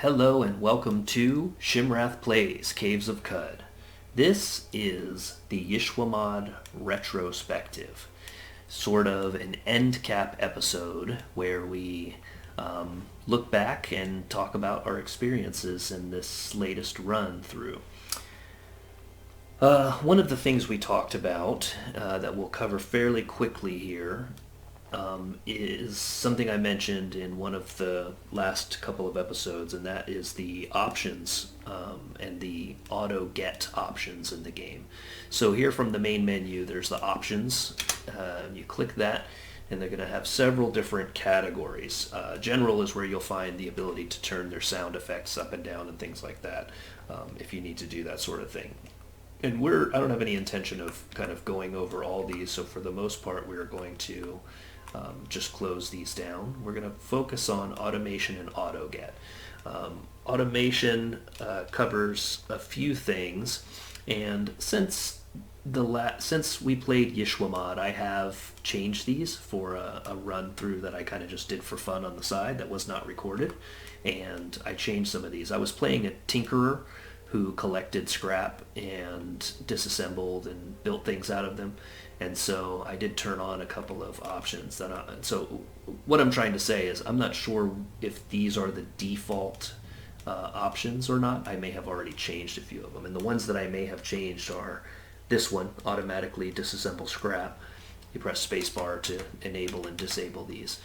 Hello and welcome to Shimrath Plays Caves of Qud. This is the Yishwamod Retrospective, sort of an end cap episode where we look back and talk about our experiences in this latest run through. One of the things we talked about that we'll cover fairly quickly here is something I mentioned in one of the last couple of episodes, and that is the options and the auto get options in the game. So here from the main menu, there's the options. You click that, and they're going to have several different categories. General is where you'll find the ability to turn their sound effects up and down and things like that, if you need to do that sort of thing. And I don't have any intention of kind of going over all these, so for the most part we're going to just close these down. We're going to focus on automation and auto get. Automation covers a few things, and since we played Yishwamod, I have changed these for a run through that I kind of just did for fun on the side that was not recorded, and I changed some of these. I was playing a tinkerer who collected scrap and disassembled and built things out of them. And so I did turn on a couple of options. So what I'm trying to say is I'm not sure if these are the default options or not. I may have already changed a few of them. And the ones that I may have changed are this one, automatically disassemble scrap. You press spacebar to enable and disable these.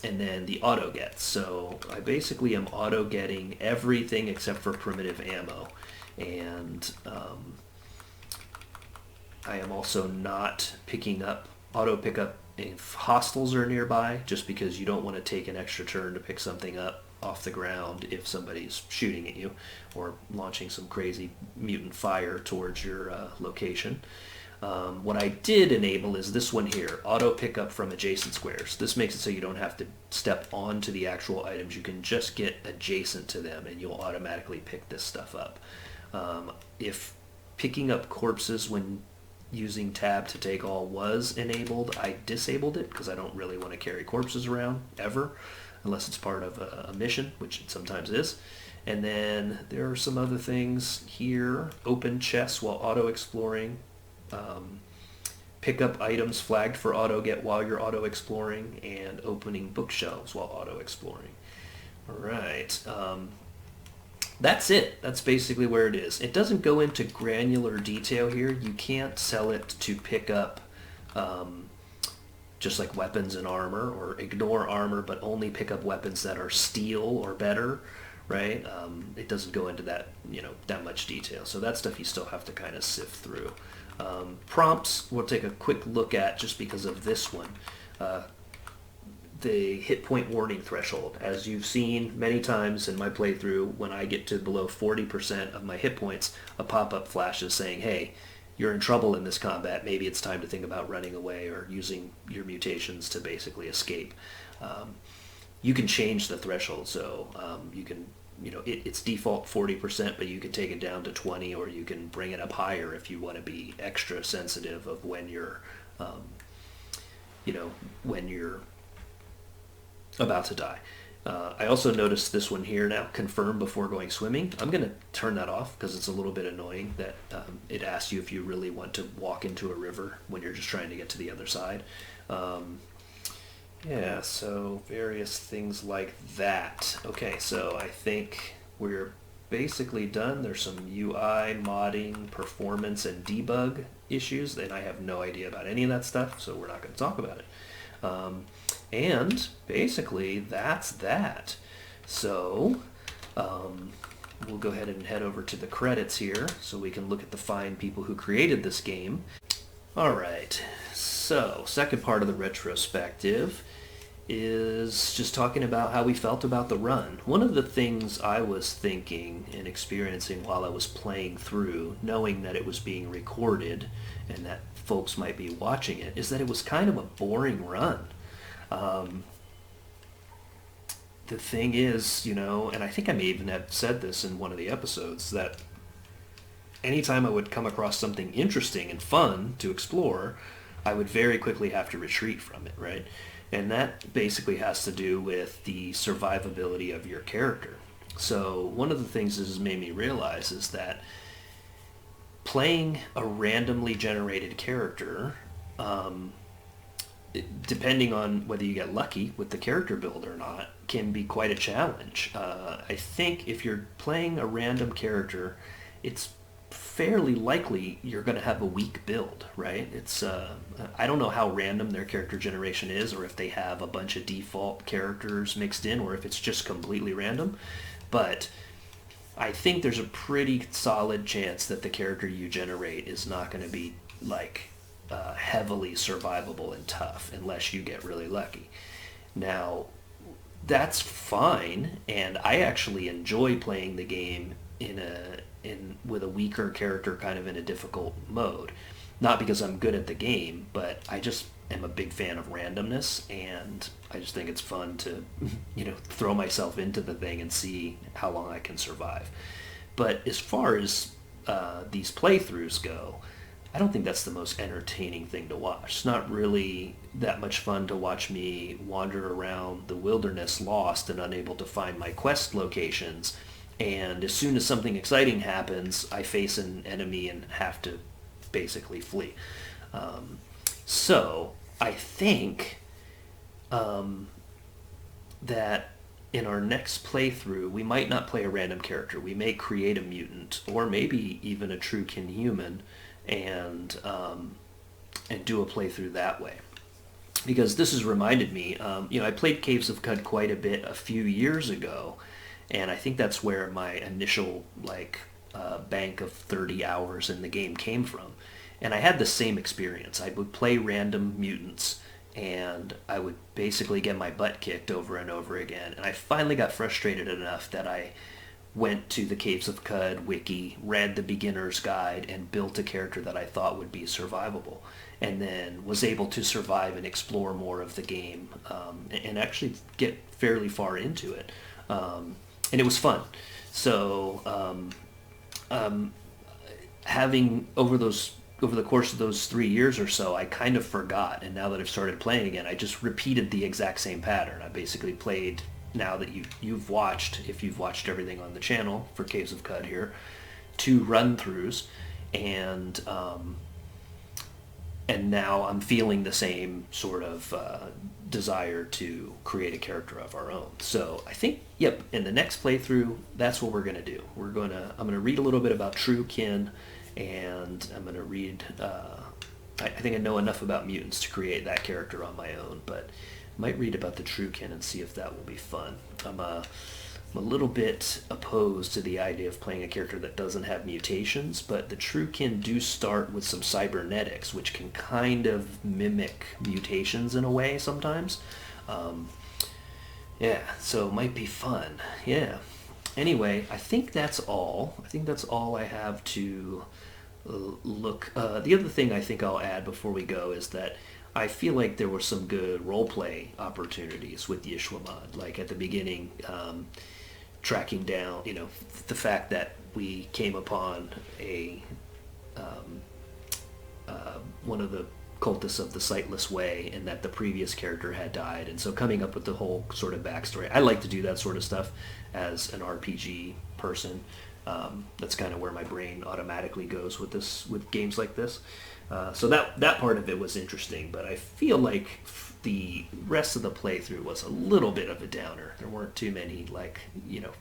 And then the auto get. So I basically am auto getting everything except for primitive ammo. And I am also not auto pickup if hostiles are nearby, just because you don't want to take an extra turn to pick something up off the ground if somebody's shooting at you or launching some crazy mutant fire towards your location. What I did enable is this one here, auto pickup from adjacent squares. This makes it so you don't have to step onto the actual items. You can just get adjacent to them and you'll automatically pick this stuff up. If picking up corpses when using tab to take all was enabled, I disabled it because I don't really want to carry corpses around ever unless it's part of a mission, which it sometimes is. And then there are some other things here. Open chests while auto exploring. Pick up items flagged for auto get while you're auto exploring, and opening bookshelves while auto exploring. Alright, that's it. That's basically where it is. It doesn't go into granular detail here. You can't sell it to pick up just like weapons and armor, or ignore armor but only pick up weapons that are steel or better, right? It doesn't go into that, that much detail. So that stuff you still have to kind of sift through. Prompts we'll take a quick look at just because of this one. The hit point warning threshold. As you've seen many times in my playthrough, when I get to below 40% of my hit points, a pop-up flashes saying, hey, you're in trouble in this combat. Maybe it's time to think about running away or using your mutations to basically escape. You can change the threshold, so you can it's default 40%, but you can take it down to 20, or you can bring it up higher if you want to be extra sensitive of when you're, when you're about to die. I also noticed this one here now, confirm before going swimming. I'm going to turn that off because it's a little bit annoying that it asks you if you really want to walk into a river when you're just trying to get to the other side. Yeah, so various things like that. Okay, so I think we're basically done. There's some UI, modding, performance, and debug issues, and I have no idea about any of that stuff, so we're not going to talk about it. And basically, that's that. So, we'll go ahead and head over to the credits here so we can look at the fine people who created this game. Alright, so second part of the retrospective is just talking about how we felt about the run. One of the things I was thinking and experiencing while I was playing through, knowing that it was being recorded and that folks might be watching it, is that it was kind of a boring run. The thing is, and I think I may even have said this in one of the episodes, that anytime I would come across something interesting and fun to explore, I would very quickly have to retreat from it, right? And that basically has to do with the survivability of your character. So one of the things this has made me realize is that playing a randomly generated character, depending on whether you get lucky with the character build or not, can be quite a challenge. I think if you're playing a random character, it's fairly likely you're going to have a weak build, right? It's I don't know how random their character generation is, or if they have a bunch of default characters mixed in, or if it's just completely random. But I think there's a pretty solid chance that the character you generate is not going to be like heavily survivable and tough unless you get really lucky. Now, that's fine, and I actually enjoy playing the game in with a weaker character kind of in a difficult mode. Not because I'm good at the game, but I just am a big fan of randomness, and I just think it's fun to, throw myself into the thing and see how long I can survive. But as far as these playthroughs go, I don't think that's the most entertaining thing to watch. It's not really that much fun to watch me wander around the wilderness lost and unable to find my quest locations, and as soon as something exciting happens, I face an enemy and have to basically flee. So I think that in our next playthrough, we might not play a random character. We may create a mutant, or maybe even a true kin human, and do a playthrough that way. Because this has reminded me, I played Caves of Qud quite a bit a few years ago, and I think that's where my initial bank of 30 hours in the game came from. And I had the same experience. I would play random mutants, and I would basically get my butt kicked over and over again. And I finally got frustrated enough that I went to the Caves of Qud wiki, read the beginner's guide, and built a character that I thought would be survivable. And then was able to survive and explore more of the game, and actually get fairly far into it. And it was fun. So having over the course of those 3 years or so, I kind of forgot, and now that I've started playing again, I just repeated the exact same pattern. I basically played, now that you've watched, if you've watched everything on the channel for Caves of Qud here, 2 run-throughs, and now I'm feeling the same sort of desire to create a character of our own. So I think, in the next playthrough, that's what we're going to do. I'm going to read a little bit about true kin, and I'm going to read, I think I know enough about mutants to create that character on my own, but I might read about the true kin and see if that will be fun. I'm a little bit opposed to the idea of playing a character that doesn't have mutations, but the true kin do start with some cybernetics, which can kind of mimic mutations in a way sometimes. So it might be fun. Yeah. Anyway, I think that's all. I have to look. The other thing I think I'll add before we go is that I feel like there were some good roleplay opportunities with Yishwamod. Like at the beginning, tracking down, the fact that we came upon one of the cultists of the Sightless Way, and that the previous character had died, and so coming up with the whole sort of backstory. I like to do that sort of stuff as an RPG person. That's kind of where my brain automatically goes with games like this. So that part of it was interesting, but I feel like the rest of the playthrough was a little bit of a downer. There weren't too many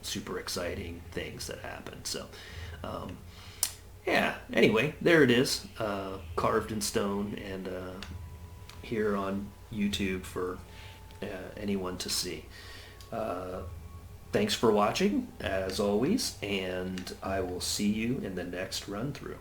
super exciting things that happened. So anyway, there it is, carved in stone, and here on YouTube for anyone to see. Thanks for watching, as always, and I will see you in the next run-through.